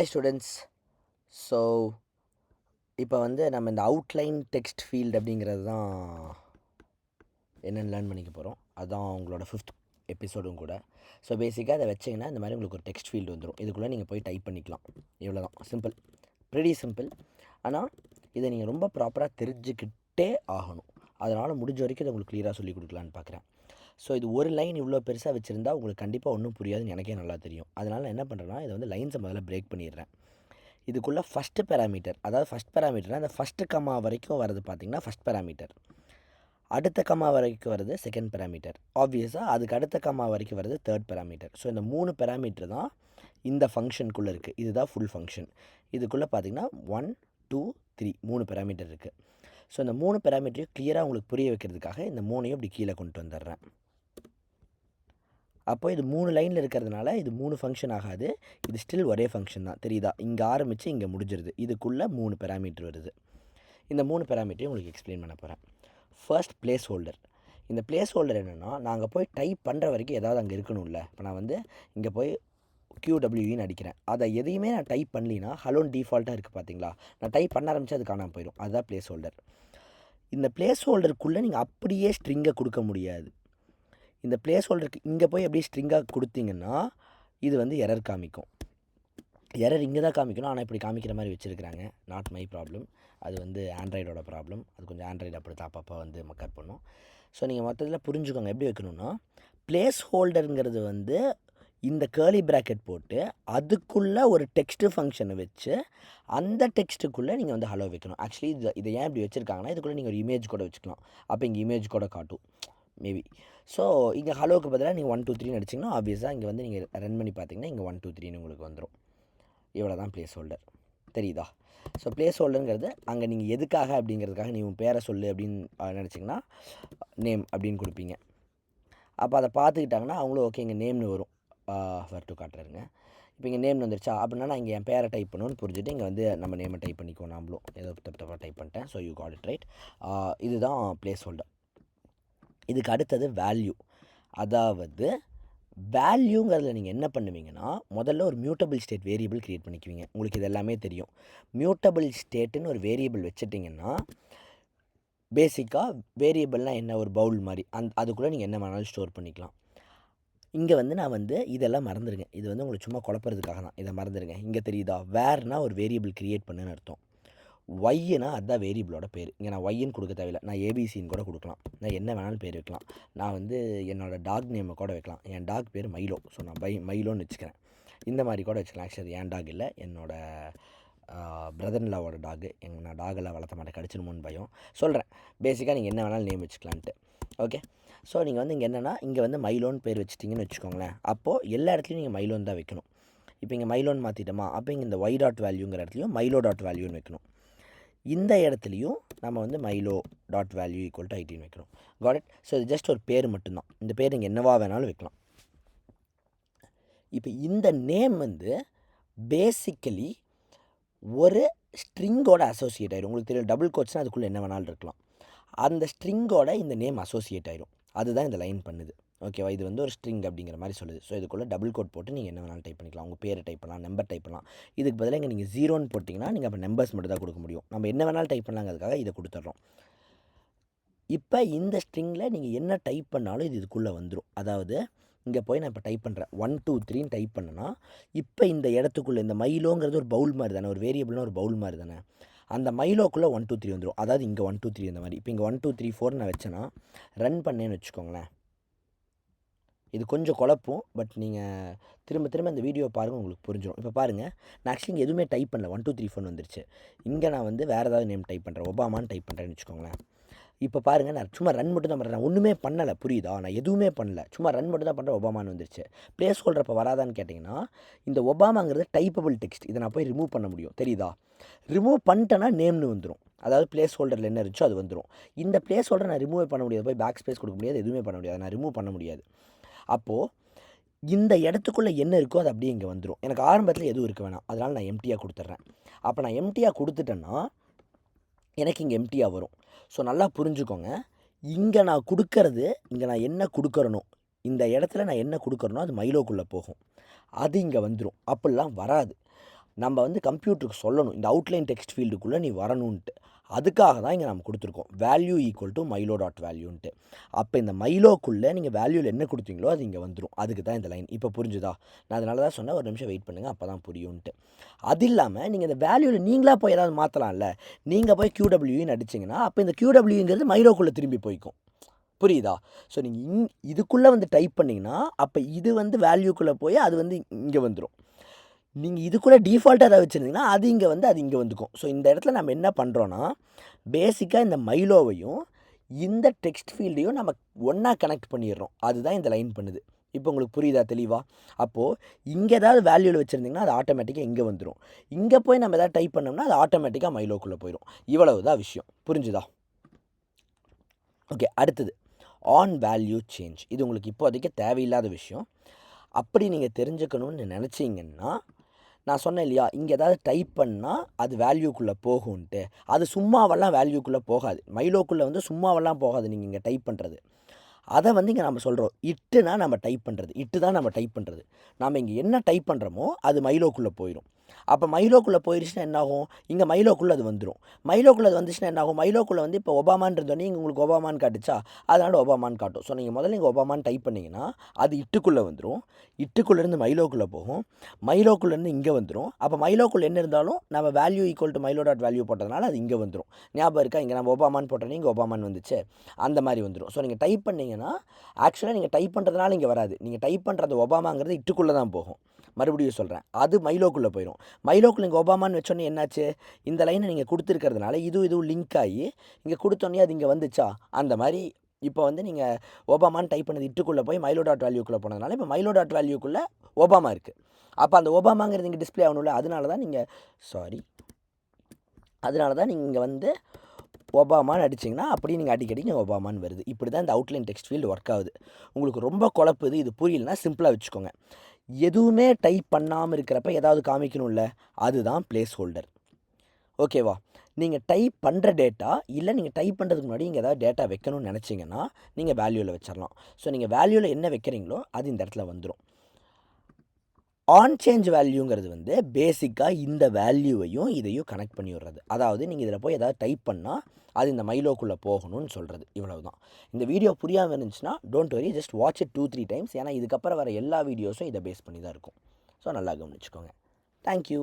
Hi students. So இப்போ வந்து நம்ம இந்த அவுட்லைன் டெக்ஸ்ட் ஃபீல்டு அப்படிங்கிறது தான் என்னென்னு லேர்ன் பண்ணிக்க போகிறோம். அதுதான் உங்களோட 5th எபிசோடும் கூட. ஸோ பேசிக்காக அதை வச்சிங்கன்னா இந்த மாதிரி உங்களுக்கு ஒரு டெக்ஸ்ட் ஃபீல்டு வந்துடும். இதுக்குள்ளே நீங்கள் போய் டைப் பண்ணிக்கலாம். இவ்வளோ தான், சிம்பிள், ப்ரிட்டி சிம்பிள். ஆனால் இதை நீங்கள் ரொம்ப ப்ராப்பராக தெரிஞ்சுக்கிட்டே ஆகணும். அதனால் முடிஞ்ச வரைக்கும் இதை உங்களுக்கு க்ளியராக சொல்லி கொடுக்கலான்னு பார்க்குறேன். ஸோ இது ஒரு லைன் இவ்வளோ பெருசாக வச்சுருந்தா உங்களுக்கு கண்டிப்பாக ஒன்றும் புரியாதுன்னு எனக்கே நல்லா தெரியும். அதனால் நான் என்ன பண்ணுறேன்னா, இதை வந்து லைன்ஸை முதல்ல பிரேக் பண்ணிடுறேன். இதுக்குள்ளே ஃபஸ்ட்டு பேராமீட்டர், அதாவது ஃபஸ்ட் பேராமீட்டர்னால் அந்த ஃபஸ்ட்டு கமா வரைக்கும் வரது பார்த்திங்கன்னா ஃபஸ்ட் பேராமீட்டர். அடுத்த கமா வரைக்கும் வருது செகண்ட் பேராமீட்டர். ஆப்வியஸாக அதுக்கு அடுத்த கமா வரைக்கும் வருது தேர்ட் பேராமீட்டர். ஸோ இந்த 3 பேராமீட்டர் தான் இந்த ஃபங்க்ஷனுக்குள்ளே இருக்குது. இதுதான் ஃபுல் ஃபங்க்ஷன். இதுக்குள்ளே பார்த்திங்கன்னா 1 2 3 3 பேராமீட்டர் இருக்குது. ஸோ இந்த 3 பேராமீட்டரையும் கிளியராக உங்களுக்கு புரிய வைக்கிறதுக்காக இந்த 3ஐயும் இப்படி கீழே கொண்டு வந்துடுறேன். அப்போ இது 3 லைனில் இருக்கிறதுனால இது 3 ஃபங்க்ஷன் ஆகாது. இது ஸ்டில் ஒரே ஃபங்க்ஷன் தான். தெரியுதா? இங்கே ஆரம்பித்து இங்கே முடிஞ்சிருது. இதுக்குள்ளே 3 பேராமீட்டர் வருது. இந்த 3 பேராமீட்டரையும் உங்களுக்கு எக்ஸ்பிளைன் பண்ண போகிறேன். First place holder. இந்த பிளேஸ் ஹோல்டர் என்னென்னா, நாங்கள் போய் டைப் பண்ணுற வரைக்கும் ஏதாவது அங்கே இருக்கணும்ல. இப்போ நான் வந்து இங்கே போய் QWEன்னு அடிக்கிறேன். அதை எதையுமே நான் டைப் பண்ணலின்னா ஹலோன் டிஃபால்ட்டாக இருக்குது பார்த்தீங்களா? நான் டைப் பண்ண ஆரம்பித்து அது காணாமல் போயிடும். அதுதான் பிளேஸ் ஹோல்டர். இந்த பிளேஸ் ஹோல்டருக்குள்ளே நீங்கள் அப்படியே ஸ்ட்ரிங்கை கொடுக்க முடியாது. இந்த பிளேஸ் ஹோல்டருக்கு இங்கே போய் எப்படி ஸ்ட்ரிங்காக கொடுத்தீங்கன்னா இது வந்து எரர் காமிக்கும். எரர் இங்கே தான் காமிக்கணும், ஆனால் இப்படி காமிக்கிற மாதிரி வச்சுருக்கிறாங்க. Not my problem. அது வந்து ஆண்ட்ராய்டோட ப்ராப்ளம். அது கொஞ்சம் ஆண்ட்ராய்டு அப்படி தான் அப்பப்போ வந்து மக்கர் பண்ணும். ஸோ நீங்கள் மொத்தத்தில் புரிஞ்சுக்கோங்க எப்படி வைக்கணும்னா, பிளேஸ் ஹோல்டருங்கிறது வந்து இந்த கேர்லி ப்ராக்கெட் போட்டு அதுக்குள்ளே ஒரு டெக்ஸ்ட்டு ஃபங்க்ஷனை வச்சு அந்த டெக்ஸ்ட்டுக்குள்ளே நீங்கள் வந்து ஹலோ வைக்கணும். ஆக்சுவலி இதை ஏன் இப்படி வச்சுருக்காங்கன்னா, இதுக்குள்ளே நீங்கள் ஒரு இமேஜ் கூட வச்சுக்கலாம். அப்போ இங்கே இமேஜ் கூட காட்டும் மேபி. ஸோ இங்கே ஹலோவுக்கு பதிலாக நீங்கள் 1 2 3 அடிச்சிங்கன்னா ஆப்வியஸாக இங்கே வந்து நீங்கள் ரன் பண்ணி பார்த்தீங்கன்னா இங்கே 1 2 3 உங்களுக்கு வந்துடும். இவ்வளோ தான் பிளேஸ் ஹோல்டர். தெரியுதா? ஸோ பிளேஸ் ஹோல்டருங்கிறது அங்கே நீங்கள் எதுக்காக அப்படிங்கிறதுக்காக நீ உன் பேரை சொல்லு அப்படின்னு நினச்சிங்கன்னா நேம் அப்படின்னு கொடுப்பீங்க. அப்போ அதை பார்த்துக்கிட்டாங்கன்னா அவங்களும் ஓகே இங்கே நேம்னு வரும். வரட்டு காட்டுறாருங்க. இப்போ இங்கே நேம்னு வந்துருச்சா அப்படின்னா நான் இங்கே என் பேரை டைப் பண்ணணும்னு புரிஞ்சுட்டு இங்கே வந்து நம்ம நேமை டைப் பண்ணிக்குவோம். நாமளும் ஏதோ தப்பாக டைப் பண்ணிட்டேன். So you got it right. இதுதான் பிளேஸ் ஹோல்டர். இதுக்கு அடுத்தது வேல்யூ. அதாவது வேல்யூங்கிறதுல நீங்கள் என்ன பண்ணுவீங்கன்னா, முதல்ல ஒரு மியூட்டபிள் ஸ்டேட் வேரியபிள் க்ரியேட் பண்ணிக்குவீங்க. உங்களுக்கு இது எல்லாமே தெரியும். மியூட்டபிள் ஸ்டேட்டுன்னு ஒரு வேரியபிள் வச்சுட்டிங்கன்னா, பேசிக்காக வேரியபிள்னால் என்ன, ஒரு பவுல் மாதிரி. அதுக்குள்ளே நீங்கள் என்ன வேணாலும் ஸ்டோர் பண்ணிக்கலாம். இங்கே வந்து நான் வந்து இதெல்லாம் மறந்துடுங்க. இது வந்து உங்களுக்கு சும்மா குழப்பறதுக்காக தான். இதை மறந்துடுங்க. இங்கே தெரியுதா? வேர்னா ஒரு வேரியபிள் க்ரியேட் பண்ணுன்னு அர்த்தம். ஒய்னா அதுதான் வேரியபிளோட பேர். இங்கே நான் ஒய்ன்னு கொடுக்க தேவையில்லை. நான் ஏபிசின்னு கூட கொடுக்கலாம். நான் என்ன வேணாலும் பேர் வைக்கலாம். நான் வந்து என்னோடய டாக் நேமை கூட வைக்கலாம். என் டாக் பேர் மைலோ. ஸோ நான் மைலோன்னு வச்சுக்கிறேன். இந்த மாதிரி கூட வச்சுக்கலாம். ஆக்சுவலி என் டாக் இல்லை, என்னோடய பிரதர்லாவோட டாகு. நான் டாகெல்லாம் வளர்த்த மாட்டேன், கடிச்சிருமோன்னு பயம். சொல்கிறேன் பேசிக்காக நீங்கள் என்ன வேணாலும் நேம் வச்சுக்கலான்ட்டு. ஓகே. ஸோ நீங்கள் வந்து இங்கே என்னென்னா, இங்கே வந்து மைலோன்னு பேர் வச்சுட்டிங்கன்னு வச்சுக்கோங்களேன். அப்போது எல்லா இடத்துலையும் நீங்கள் மைலோன்னு தான் வைக்கணும். இப்போ இங்கே மைலோன்னு மாற்றிட்டோமா, அப்போ இங்கே இந்த ஒய் டாட் வேல்யூங்கிற இடத்துலையும் மைலோ டாட் வேல்யூன்னு வைக்கணும். இந்த இடத்துலையும் நம்ம வந்து Milo dot value equal to 18 வைக்கிறோம். Got it. ஸோ இது ஜஸ்ட் ஒரு பேர் மட்டும்தான். இந்த பேர் நீங்கள் என்னவா வேணாலும் வைக்கலாம். இப்போ இந்த நேம் வந்து பேசிக்கலி ஒரு ஸ்ட்ரிங்கோட அசோசியேட் ஆகிடும். உங்களுக்கு தெரியும், டபுள் கோட்ஸ்னால் அதுக்குள்ளே என்ன வேணாலும் இருக்கலாம். அந்த ஸ்ட்ரிங்கோட இந்த நேம் அசோசியேட் ஆகிடும். அதுதான் இந்த லைன் பண்ணுது. ஓகேவா? இது வந்து ஒரு ஸ்ட்ரிங் அப்படிங்கிற மாதிரி சொல்லுது. ஸோ இதுக்குள்ளே டபுள் கோட் போட்டு நீங்கள் என்ன வேணாலும் டைப் பண்ணிக்கலாம். உங்கள் பேரை டைப் பண்ணலாம், நம்பர் டைப் பண்ணலாம். இதுக்கு பதிலாக இங்கே நீங்கள் 0ன்னு போட்டிங்கன்னா நீங்கள் அப்போ நம்பர்ஸ் மட்டும் தான் கொடுக்க முடியும். நம்ம என்ன வேணாலும் டைப் பண்ணலாங்கிறதுக்காக இதை கொடுத்துட்றோம். இப்போ இந்த ஸ்ட்ரிங்கில் நீங்கள் என்ன டைப் பண்ணாலும் இது இதுக்குள்ளே வந்துடும். அதாவது இங்கே போய் நான் இப்போ டைப் பண்ணுறேன் 1 2 3ன்னு டைப் பண்ணேன்னா, இப்போ இந்த இடத்துக்குள்ளே இந்த மைலோங்கிறது ஒரு பவுல் மாதிரி தானே, ஒரு வேரியபிள்னா ஒரு பவுல் மாதிரி தானே, அந்த மைலோக்குள்ளே 1 2 3 வந்துடும். அதாவது இங்கே 1 2 3 இந்த மாதிரி. இப்போ இங்கே 1 2 3 4 நான் வச்சேன்னா ரன் பண்ணேன்னு வச்சுக்கோங்களேன். இது கொஞ்சம் குழப்பும், பட் நீங்கள் திரும்ப திரும்ப இந்த வீடியோ பாருங்கள், உங்களுக்கு புரிஞ்சிடும். இப்போ பாருங்கள், நான் ஆக்சுவலி இங்கே எதுவுமே டைப் பண்ணல. 1 2 3 4 வந்துருச்சு. இங்கே நான் வந்து வேறு ஏதாவது நேம் டைப் பண்ணுறேன், ஒபாமான்னு டைப் பண்ணுறேன்னு வச்சுக்கோங்களேன். இப்போ பாருங்கள், நான் சும்மா ரன் மட்டும் தான் பண்ணுறேன். நான் ஒன்றுமே பண்ணலை, புரியுதா? நான் எதுவுமே பண்ணல, சும்மா ரன் மட்டும் தான் பண்ணுறேன். ஒபாமான்னு வந்துருச்சு. பிளேஸ் ஹோல்டர் இப்போ வராதான்னு கேட்டிங்கன்னா, இந்த ஒபாமாங்கிறது டைப்பபிள் டெக்ஸ்ட். இதை நான் போய் ரிமூவ் பண்ண முடியும். தெரியுதா? ரிமூவ் பண்ணிட்டேன்னா நேம்னு வந்துடும். அதாவது பிளேஸ் ஹோல்டரில் என்ன இருந்துச்சோ அது வந்துடும். இந்த பிளேஸ் ஹோல்டர் நான் ரிமூவ் பண்ண முடியாது. போய் பேக் ஸ்பேஸ் கொடுக்க முடியாது, எதுவுமே பண்ண முடியாது. நான் ரிமூவ் பண்ண முடியாது. அப்போது இந்த இடத்துக்குள்ளே என்ன இருக்கோ அது அப்படியே இங்கே வந்துடும். எனக்கு ஆரம்பத்தில் எதுவும் இருக்க வேணாம், அதனால் நான் எம்டியாக கொடுத்துட்றேன். அப்போ நான் எம்டியாக கொடுத்துட்டேன்னா எனக்கு இங்கே எம்டியாக வரும். ஸோ நல்லா புரிஞ்சுக்கோங்க, இங்கே நான் கொடுக்கறது, இங்கே நான் என்ன கொடுக்குறனோ, இந்த இடத்துல நான் என்ன கொடுக்குறனோ அது மைலோக்குள்ளே போகும். அது இங்கே வந்துடும். அப்படிலாம் வராது. நம்ம வந்து கம்ப்யூட்டருக்கு சொல்லணும் இந்த அவுட்லைன் டெக்ஸ்ட் ஃபீல்டுக்குள்ளே நீ வரணுன்ட்டு. அதுக்காக தான் இங்கே நம்ம கொடுத்துருக்கோம் value equal to milo dot வேல்யூன்ட்டு. அப்போ இந்த மைலோக்குள்ளே நீங்கள் வேல்யூவில் என்ன கொடுத்தீங்களோ அது இங்கே வந்துடும். அதுக்கு தான் இந்த லைன். இப்போ புரிஞ்சுதா? நான் அதனால தான் சொன்னேன் ஒரு நிமிஷம் வெயிட் பண்ணுங்கள் அப்போ தான் புரியும்ன்ட்டு. அது இல்லாமல் நீங்கள் இந்த வேல்யூவில் நீங்களாக போய் ஏதாவது மாற்றலாம்ல. நீங்கள் போய் QWன்னு அடிச்சிங்கன்னா அப்போ இந்த QWங்கிறது மைலோக்குள்ளே திரும்பி போய்க்கும். புரியுதா? ஸோ நீங்கள் இதுக்குள்ளே வந்து டைப் பண்ணிங்கன்னா அப்போ இது வந்து வேல்யூக்குள்ளே போய் அது வந்து இங்கே வந்துடும். நீங்கள் இதுக்குள்ளே டிஃபால்ட்டாக ஏதாவது வச்சுருந்தீங்கன்னா அது இங்கே வந்து அது இங்கே வந்துக்கும். ஸோ இந்த இடத்துல நம்ம என்ன பண்ணுறோன்னா பேசிக்காக இந்த மைலோவையும் இந்த டெக்ஸ்ட் ஃபீல்டையும் நம்ம ஒன்றா கனெக்ட் பண்ணிடுறோம். அதுதான் இந்த லைன் பண்ணுது. இப்போ உங்களுக்கு புரியுதா தெளிவாக? அப்போது இங்கே ஏதாவது வேல்யூவில் வச்சுருந்திங்கன்னா அது ஆட்டோமேட்டிக்காக இங்கே வந்துடும். இங்கே போய் நம்ம எதாவது டைப் பண்ணோம்னா அது ஆட்டோமேட்டிக்காக மைலோக்குள்ளே போயிடும். இவ்வளவு தான் விஷயம். புரிஞ்சுதா? ஓகே, அடுத்தது ஆன் வேல்யூ சேஞ்ச். இது உங்களுக்கு இப்போதைக்கு தேவையில்லாத விஷயம். அப்படி நீங்கள் தெரிஞ்சுக்கணும்னு நினச்சிங்கன்னா நான் சொன்னேன் இல்லையா, இங்கே ஏதாவது டைப் பண்ணால் அது வேல்யூக்குள்ளே போகும்ன்ட்டு. அது சும்மாவெல்லாம் வேல்யூக்குள்ளே போகாது. மைலோக்குள்ளே வந்து சும்மாவெல்லாம் போகாது. நீங்கள் இங்கே டைப் பண்ணுறது அதை வந்து இங்கே நம்ம சொல்கிறோம் இட்டுனா நம்ம டைப் பண்ணுறது. இட்டு தான் நம்ம டைப் பண்ணுறது. நம்ம இங்கே என்ன டைப் பண்ணுறோமோ அது மைலோக்குள்ளே போயிடும். அப்போ மைலோக்குள்ளே போயிடுச்சுன்னா என்னாகும்? இங்கே மைலோக்குள்ளே அது வந்துடும். மைலோக்குள்ளே அது வந்துச்சுன்னா என்னாகும்? மைலோக்குள்ளே வந்து இப்போ ஒபாமான்னு இருந்தோடனே இங்கே உங்களுக்கு ஒபாமான்னு காட்டுச்சா, அதனால் ஒபாமான்னு காட்டும். ஸோ நீங்கள் முதல்ல இங்கே ஒபாமான்னு டைப் பண்ணிங்கன்னா அது இட்டுக்குள்ளே வந்துடும். இட்டுக்குள்ளேருந்து மைலோக்குள்ளே போகும். மைலோக்குள்ளேருந்து இங்கே வந்துடும். அப்போ மைலோக்குள்ளே என்ன இருந்தாலும் நம்ம value equal to milo dot value போட்டதுனால அது இங்கே வந்துடும். ஞாபகம் இருக்கா? இங்கே நம்ம ஒபாமான்னு போட்டோன்னே இங்கே ஒபாமான்னு வந்துச்சு. அந்த மாதிரி வந்துடும். ஸோ நீங்கள் டைப் பண்ணிங்கன்னா ஆக்சுவலாக நீங்கள் டைப் பண்ணுறதுனால இங்கே வராது. நீங்கள் டைப் பண்ணுறது ஒபாமாங்கிறது இட்டுக்குள்ளே தான் போகும். மறுபடியும் சொல்கிறேன், அது மைலோக்குள்ளே போயிடும். மைலோக்குள்ளே இங்கே ஒபாமான்னு வச்சோன்னே என்னாச்சு? இந்த லைனை நீங்கள் கொடுத்துருக்கிறதுனால இதுவும் லிங்க் ஆகி இங்கே கொடுத்தோன்னே அது இங்கே வந்துச்சா? அந்த மாதிரி இப்போ வந்து நீங்கள் ஒபாமான்னு டைப் பண்ணது இட்டுக்குள்ளே போய் மைலோ டாட் வேல்யூக்குள்ளே போனதுனால இப்போ மைலோ டாட் வேல்யூக்குள்ளே ஒபாமா இருக்குது. அப்போ அந்த ஒபாமாங்கிறது இங்கே டிஸ்பிளே ஆகணும்ல. அதனால தான் நீங்கள் இங்கே வந்து ஒபாமான்னு அடிச்சிங்கன்னா அப்படியே நீங்கள் அடிக்கடி நீங்கள் ஒபாமான்னு வருது. இப்படி தான் இந்த அவுட்லைன் டெக்ஸ்ட் ஃபீல்டு ஒர்க் ஆகுது. உங்களுக்கு ரொம்ப குழப்புது, இது புரியலனா சிம்பிளாக வச்சுக்கோங்க. எதுவுமே டைப் பண்ணாமல் இருக்கிறப்ப ஏதாவது காமிக்கணும்ல, அதுதான் பிளேஸ் ஹோல்டர். ஓகேவா? நீங்கள் டைப் பண்ணுற டேட்டா இல்லை நீங்கள் டைப் பண்ணுறதுக்கு முன்னாடி இங்கே ஏதாவது டேட்டா வைக்கணும்னு நினச்சிங்கன்னா நீங்கள் வேல்யூவில் வச்சிடலாம். ஸோ நீங்கள் வேல்யூவில் என்ன வைக்கிறீங்களோ அது இந்த இடத்துல வந்துடும். ஆன் சேஞ்ச் வேல்யூங்கிறது வந்து பேசிக்காக இந்த வேல்யூவையும் இதையும் கனெக்ட் பண்ணி விடுறது. அதாவது நீங்கள் இதில் போய் ஏதாவது டைப் பண்ணால் அது இந்த மைலோக்குள்ளே போகணும்னு சொல்கிறது. இவ்வளவு தான். இந்த வீடியோ புரியாமல் இருந்துச்சுன்னா don't worry, just watch it 2-3 times. ஏன்னா இதுக்கப்புறம் வர எல்லா வீடியோஸும் இதை பேஸ் பண்ணி தான் இருக்கும். ஸோ நல்லா கவனிச்சுக்கோங்க. தேங்க்யூ.